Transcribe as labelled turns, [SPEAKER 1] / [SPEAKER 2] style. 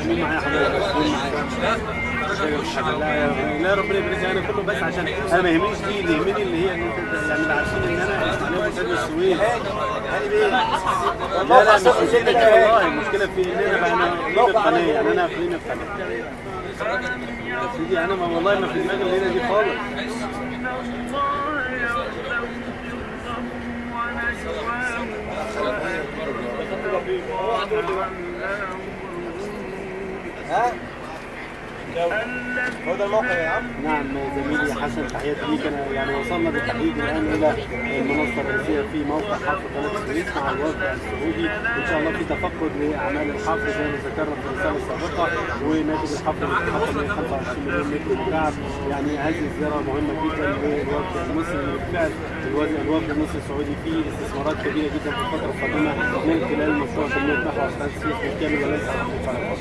[SPEAKER 1] مين معايا حضرتك؟ مين معايا؟ لا ربنا يبارك انا كله بس عشان انا ما يهمنيش دي، اللي يهمني اللي هي ان انت يعني عارفين ان انا مسافر السويس. لا لا مش مشكله دي والله، المشكله في ان انا اقليم القناه، يعني انا اقليم القناه. يا سيدي انا ما والله ما في دماغي الليله دي خالص.
[SPEAKER 2] ها؟ هو ده الموقع يا عم؟
[SPEAKER 1] نعم زميلي حسن، تحياتي ليك. انا يعني وصلنا بالتحديد الان الى المنصه الرئيسيه في موقع حفر قناه السويس مع الوفد السعودي، ان شاء الله في تفقد لاعمال الحفر زي ما ذكرنا في الرساله السابقه، وناتج الحفر يتخطى 125 مليون متر مكعب. يعني هذه الزياره مهمه جدا للوفد المصري، بالفعل الوفد المصري السعودي فيه استثمارات كبيره جدا في الفتره القادمه من خلال مشروع تنميه محور قناه السويس بالكامل وليس فقط.